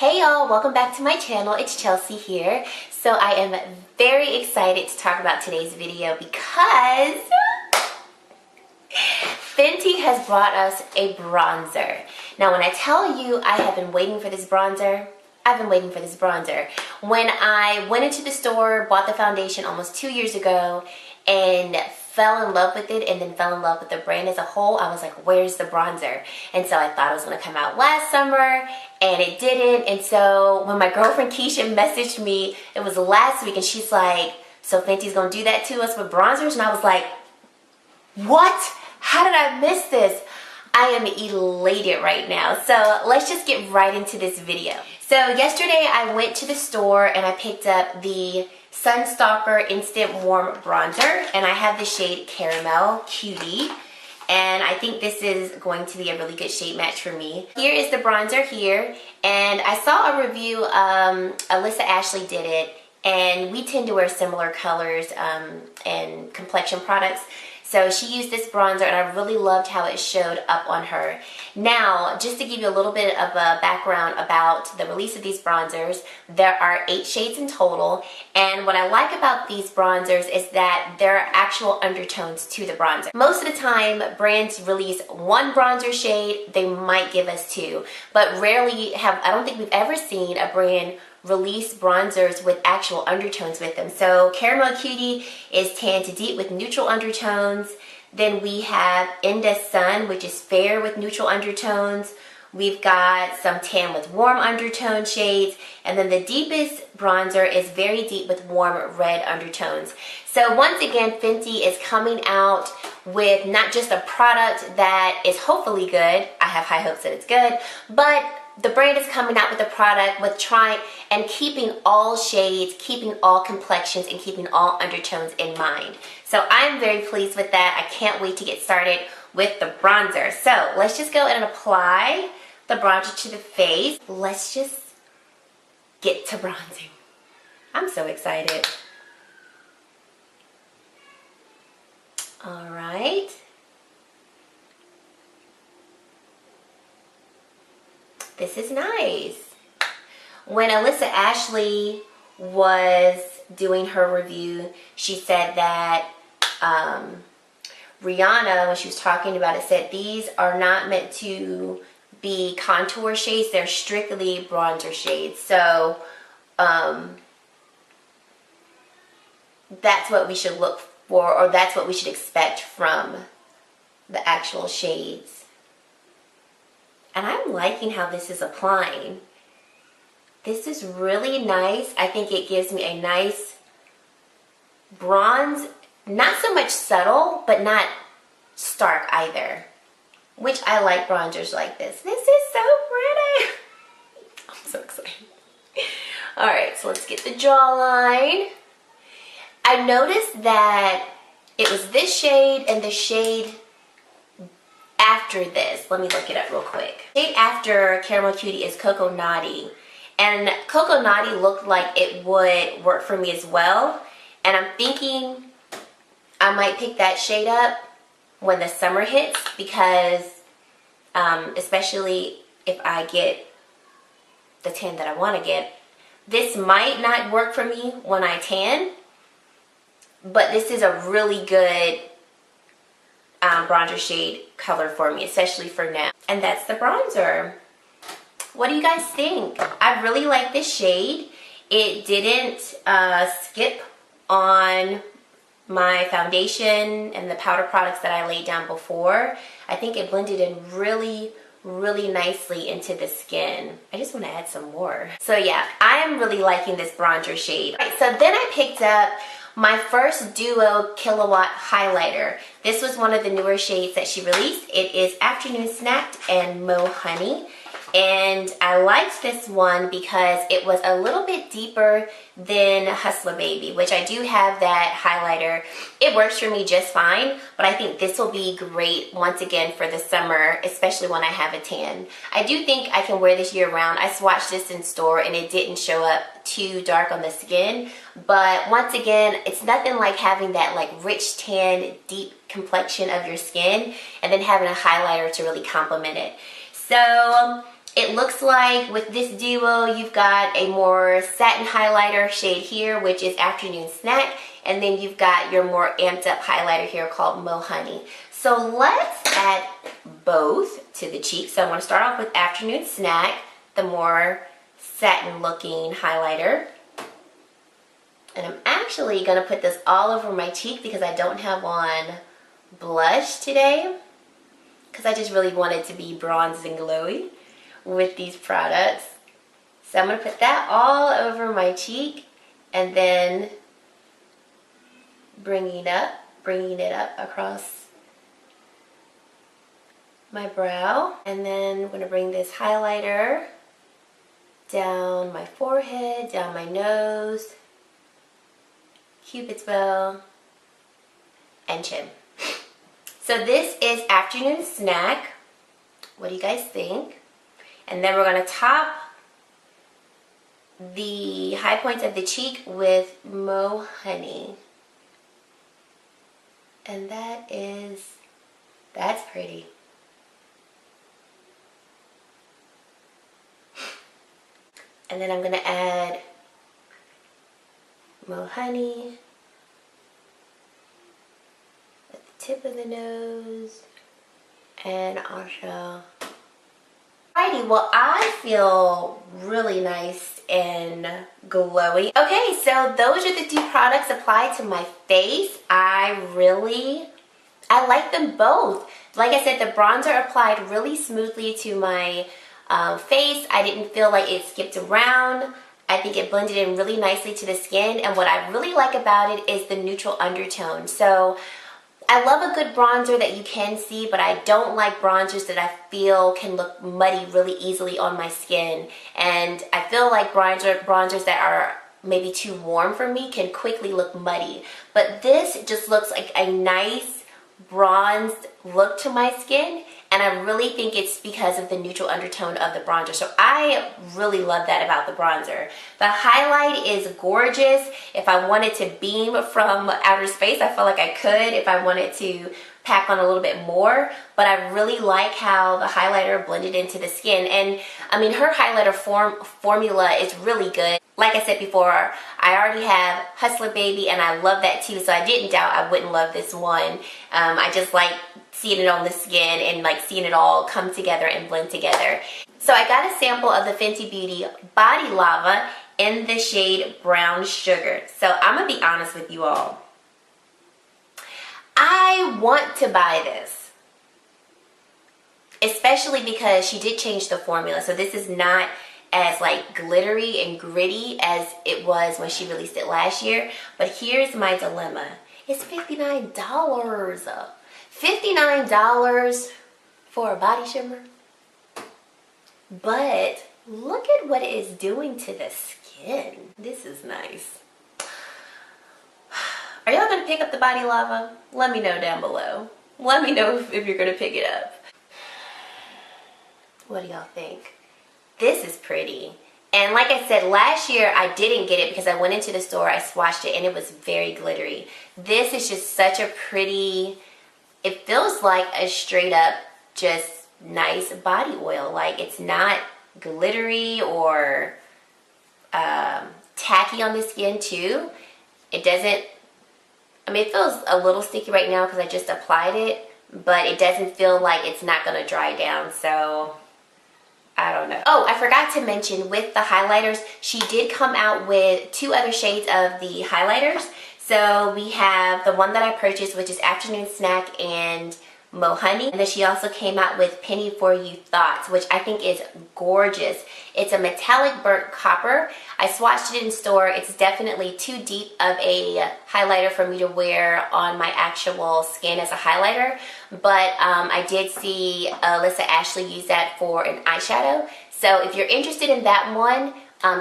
Hey y'all, welcome back to my channel. It's Chelsea here. So I am very excited to talk about today's video because Fenty has brought us a bronzer. Now when I tell you I have been waiting for this bronzer, I've been waiting for this bronzer. When I went into the store, bought the foundation almost 2 years ago, and fell in love with it and then fell in love with the brand as a whole, I was like, where's the bronzer? And so I thought it was going to come out last summer, and it didn't. And so when my girlfriend Keisha messaged me, it was last week, and she's like, so Fenty's going to do that to us with bronzers? And I was like, what? How did I miss this? I am elated right now. So let's just get right into this video. So yesterday I went to the store and I picked up the Stalk'r Instant Warm Bronzer, and I have the shade Caramel Cutie, and I think this is going to be a really good shade match for me. Here is the bronzer here, and I saw a review, Alyssa Ashley did it, and we tend to wear similar colors and complexion products. So she used this bronzer and I really loved how it showed up on her. Now, just to give you a little bit of a background about the release of these bronzers, there are 8 shades in total. And what I like about these bronzers is that there are actual undertones to the bronzer. Most of the time, brands release one bronzer shade, they might give us 2. But rarely I don't think we've ever seen a brand release bronzers with actual undertones with them. So Caramel Cutie is tan to deep with neutral undertones. Then we have In the Sun, which is fair with neutral undertones. We've got some tan with warm undertone shades. And then the deepest bronzer is very deep with warm red undertones. So once again, Fenty is coming out with not just a product that is hopefully good, I have high hopes that it's good, but the brand is coming out with a product with trying and keeping all shades, keeping all complexions, and keeping all undertones in mind. So I'm very pleased with that. I can't wait to get started with the bronzer. So let's just go and apply the bronzer to the face. Let's just get to bronzing. I'm so excited. All right. This is nice. When Alyssa Ashley was doing her review, she said that Rihanna, when she was talking about it, said these are not meant to be contour shades, they're strictly bronzer shades. So that's what we should look for, or that's what we should expect from the actual shades. And I'm liking how this is applying. This is really nice. I think it gives me a nice bronze, not so much subtle, but not stark either, which I like bronzers like this. This is so pretty. I'm so excited. All right, so let's get the jawline. I noticed that it was this shade and the shade after this. Let me look it up real quick. Shade after Caramel Cutie is Cocoa Naughty. And Cocoa Naughty looked like it would work for me as well. And I'm thinking I might pick that shade up when the summer hits, because especially if I get the tan that I want to get. This might not work for me when I tan, but this is a really good bronzer shade color for me, especially for now. And that's the bronzer. What do you guys think? I really like this shade. It didn't skip on my foundation and the powder products that I laid down before. I think it blended in really, really nicely into the skin. I just want to add some more. So yeah, I am really liking this bronzer shade. All right, so then I picked up my first duo Killawatt highlighter. This was one of the newer shades that she released. It is Afternoon Snacked and Mo Honey. And I liked this one because it was a little bit deeper than Hustler Baby, which I do have that highlighter. It works for me just fine, but I think this will be great once again for the summer, especially when I have a tan. I do think I can wear this year round. I swatched this in store and it didn't show up too dark on the skin, but once again, it's nothing like having that like rich tan, deep complexion of your skin and then having a highlighter to really complement it. So it looks like with this duo, you've got a more satin highlighter shade here, which is Afternoon Snack, and then you've got your more amped up highlighter here called Honey. So let's add both to the cheeks. So I'm going to start off with Afternoon Snack, the more satin looking highlighter. And I'm actually going to put this all over my cheek because I don't have on blush today, because I just really wanted to be bronzed and glowy with these products. So I'm going to put that all over my cheek and then bringing it up across my brow. And then I'm going to bring this highlighter down my forehead, down my nose, Cupid's bow, and chin. So this is Afternoon Snack. What do you guys think? And then we're going to top the high points of the cheek with Honey. And that's pretty. And then I'm going to add Honey at the tip of the nose and also. Alrighty, well, I feel really nice and glowy. Okay, so those are the two products applied to my face. I like them both. Like I said, the bronzer applied really smoothly to my face. I didn't feel like it skipped around. I think it blended in really nicely to the skin, and what I really like about it is the neutral undertone. So I love a good bronzer that you can see, but I don't like bronzers that I feel can look muddy really easily on my skin. And I feel like bronzers that are maybe too warm for me can quickly look muddy. But this just looks like a nice bronzed look to my skin, and I really think it's because of the neutral undertone of the bronzer. So I really love that about the bronzer. The highlight is gorgeous. If I wanted to beam from outer space, I felt like I could if I wanted to pack on a little bit more, but I really like how the highlighter blended into the skin. And I mean, her highlighter formula is really good. Like I said before, I already have Hustler Baby, and I love that too, so I didn't doubt I wouldn't love this one. I just like seeing it on the skin and like seeing it all come together and blend together. So I got a sample of the Fenty Beauty Body Lava in the shade Brown Sugar. So I'm gonna be honest with you all. I want to buy this, especially because she did change the formula. So this is not as like glittery and gritty as it was when she released it last year. But here's my dilemma. It's $59. $59 for a body shimmer. But look at what it is doing to the skin. This is nice. Are y'all gonna pick up the Body Lava? Let me know down below. Let me know if you're gonna pick it up. What do y'all think? This is pretty. And like I said, last year I didn't get it because I went into the store, I swatched it, and it was very glittery. This is just such a pretty, it feels like a straight up just nice body oil. Like it's not glittery or tacky on the skin too. It doesn't, I mean, it feels a little sticky right now because I just applied it, but it doesn't feel like it's not gonna dry down, so I don't know. Oh, I forgot to mention with the highlighters, she did come out with two other shades of the highlighters. So we have the one that I purchased, which is Afternoon Snack and Honey. And then she also came out with Penny For You Thoughts, which I think is gorgeous. It's a metallic burnt copper. I swatched it in store. It's definitely too deep of a highlighter for me to wear on my actual skin as a highlighter. But I did see Alyssa Ashley use that for an eyeshadow. So if you're interested in that one,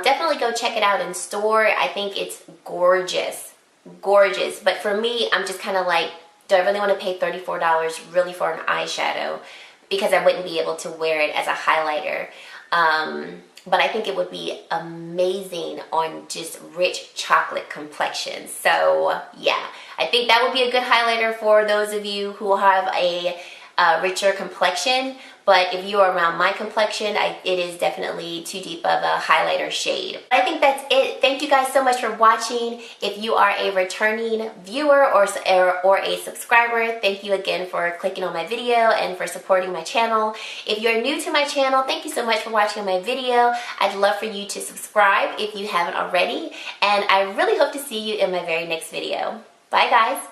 definitely go check it out in store. I think it's gorgeous. Gorgeous. But for me, I'm just kind of like, do I really want to pay $34 really for an eyeshadow? Because I wouldn't be able to wear it as a highlighter. But I think it would be amazing on just rich chocolate complexions. So yeah, I think that would be a good highlighter for those of you who have a richer complexion. but if you are around my complexion, it is definitely too deep of a highlighter shade. I think that's it. Thank you guys so much for watching. If you are a returning viewer or a subscriber, thank you again for clicking on my video and for supporting my channel. If you're new to my channel, thank you so much for watching my video. I'd love for you to subscribe if you haven't already, and I really hope to see you in my very next video. Bye guys.